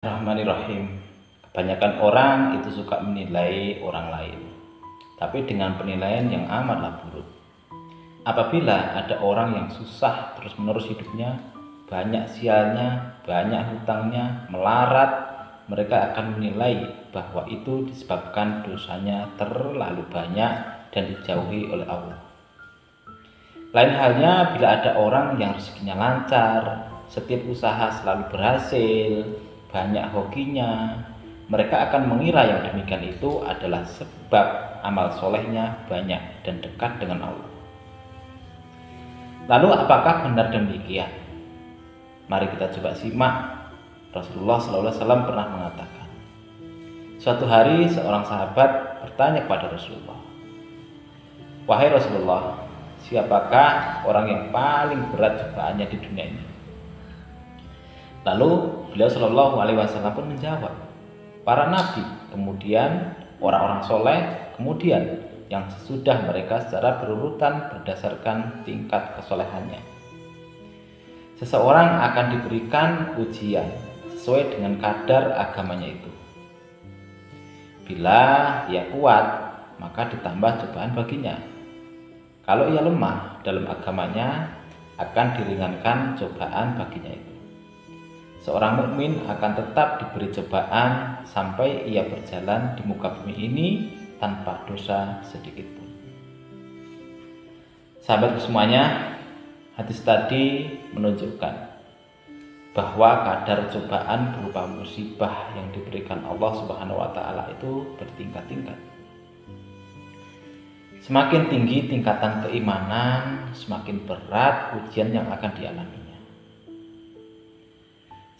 Bismillahirrahmanirrahim. Kebanyakan orang itu suka menilai orang lain, tapi dengan penilaian yang amatlah buruk. Apabila ada orang yang susah terus-menerus hidupnya, banyak sialnya, banyak hutangnya, melarat, mereka akan menilai bahwa itu disebabkan dosanya terlalu banyak dan dijauhi oleh Allah. Lain halnya bila ada orang yang rezekinya lancar, setiap usaha selalu berhasil, banyak hokinya, mereka akan mengira yang demikian itu adalah sebab amal solehnya banyak dan dekat dengan Allah. Lalu apakah benar demikian? Mari kita coba simak. Rasulullah SAW pernah mengatakan, suatu hari seorang sahabat bertanya kepada Rasulullah, "Wahai Rasulullah, siapakah orang yang paling berat cobaannya di dunia ini?" Lalu beliau Shallallahu Alaihi Wasallam pun menjawab, para nabi, kemudian orang-orang soleh, kemudian yang sesudah mereka secara berurutan berdasarkan tingkat kesolehannya. Seseorang akan diberikan ujian sesuai dengan kadar agamanya itu. Bila ia kuat, maka ditambah cobaan baginya. Kalau ia lemah dalam agamanya, akan diringankan cobaan baginya itu. Seorang mukmin akan tetap diberi cobaan sampai ia berjalan di muka bumi ini tanpa dosa sedikit pun. Sahabatku semuanya, hadis tadi menunjukkan bahwa kadar cobaan berupa musibah yang diberikan Allah Subhanahu wa taala itu bertingkat-tingkat. Semakin tinggi tingkatan keimanan, semakin berat ujian yang akan dialaminya.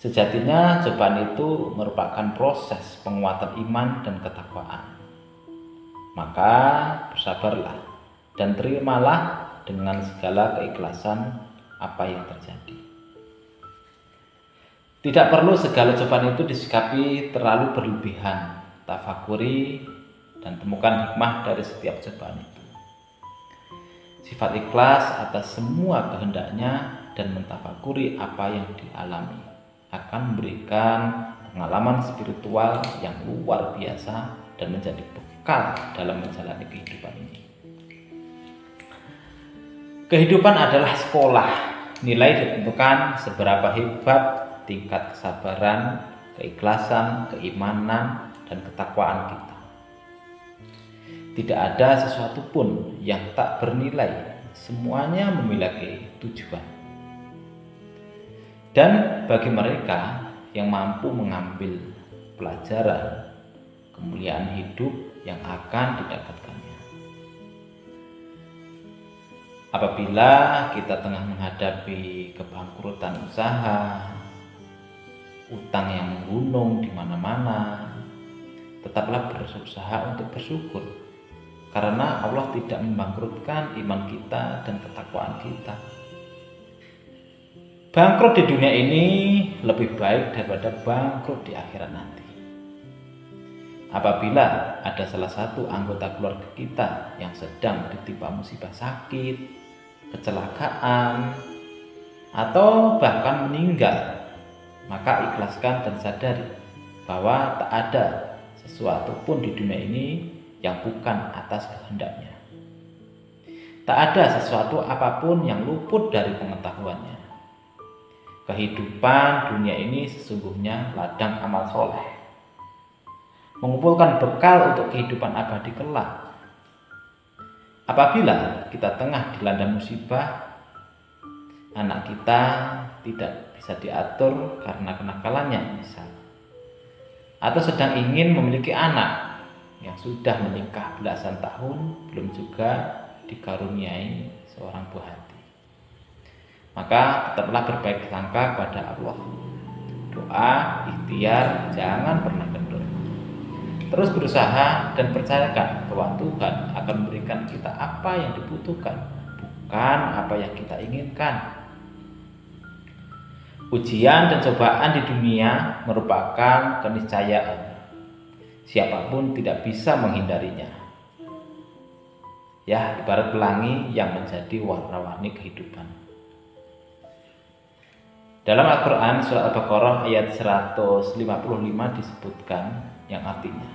Sejatinya cobaan itu merupakan proses penguatan iman dan ketakwaan. Maka bersabarlah dan terimalah dengan segala keikhlasan apa yang terjadi. Tidak perlu segala cobaan itu disikapi terlalu berlebihan. Tafakuri dan temukan hikmah dari setiap cobaan itu. Sifat ikhlas atas semua kehendaknya dan mentafakuri apa yang dialami akan memberikan pengalaman spiritual yang luar biasa dan menjadi bekal dalam menjalani kehidupan ini. Kehidupan adalah sekolah. Nilai ditentukan seberapa hebat tingkat kesabaran, keikhlasan, keimanan, dan ketakwaan kita. Tidak ada sesuatu pun yang tak bernilai. Semuanya memiliki tujuan. Dan bagi mereka yang mampu mengambil pelajaran, kemuliaan hidup yang akan didapatkannya. Apabila kita tengah menghadapi kebangkrutan usaha, utang yang menggunung di mana-mana, tetaplah berusaha untuk bersyukur, karena Allah tidak membangkrutkan iman kita dan ketakwaan kita. Bangkrut di dunia ini lebih baik daripada bangkrut di akhirat nanti. Apabila ada salah satu anggota keluarga kita yang sedang ditimpa musibah sakit, kecelakaan, atau bahkan meninggal, maka ikhlaskan dan sadari bahwa tak ada sesuatu pun di dunia ini yang bukan atas kehendaknya. Tak ada sesuatu apapun yang luput dari pengetahuannya. Kehidupan dunia ini sesungguhnya ladang amal soleh, mengumpulkan bekal untuk kehidupan abadi kelak. Apabila kita tengah dilanda musibah, anak kita tidak bisa diatur karena kenakalannya misal, atau sedang ingin memiliki anak yang sudah menikah belasan tahun belum juga dikaruniai seorang buah hati, maka tetaplah berbaik sangka kepada Allah. Doa, ikhtiar, jangan pernah kendor. Terus berusaha dan percayakan bahwa Tuhan akan memberikan kita apa yang dibutuhkan, bukan apa yang kita inginkan. Ujian dan cobaan di dunia merupakan keniscayaan. Siapapun tidak bisa menghindarinya. Ya, ibarat pelangi yang menjadi warna-warni kehidupan. Dalam Al-Quran surat Al-Baqarah ayat 155 disebutkan yang artinya,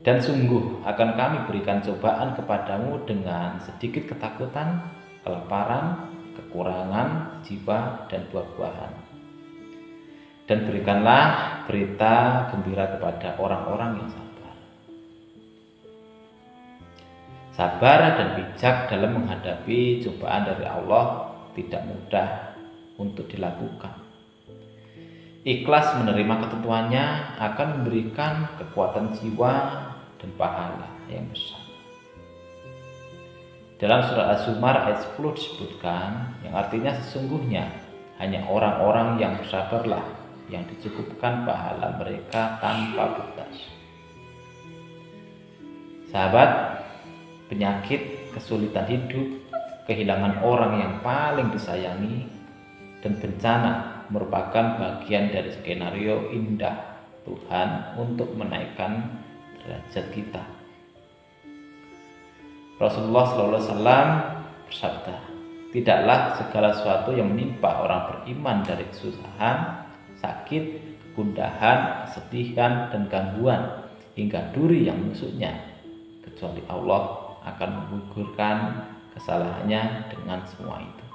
dan sungguh akan kami berikan cobaan kepadamu dengan sedikit ketakutan, kelaparan, kekurangan jiwa dan buah-buahan. Dan berikanlah berita gembira kepada orang-orang yang sabar. Sabar dan bijak dalam menghadapi cobaan dari Allah tidak mudah untuk dilakukan. Ikhlas menerima ketentuannya akan memberikan kekuatan jiwa dan pahala yang besar. Dalam surat Az-Zumar ayat 10 disebutkan yang artinya sesungguhnya hanya orang-orang yang bersabarlah yang dicukupkan pahala mereka tanpa batas. Sahabat, penyakit, kesulitan hidup, kehilangan orang yang paling disayangi, dan bencana merupakan bagian dari skenario indah Tuhan untuk menaikkan derajat kita. Rasulullah SAW bersabda, tidaklah segala sesuatu yang menimpa orang beriman dari kesusahan, sakit, gundahan, kesedihan, dan gangguan hingga duri yang menusuknya, kecuali Allah akan menggugurkan kesalahannya dengan semua itu.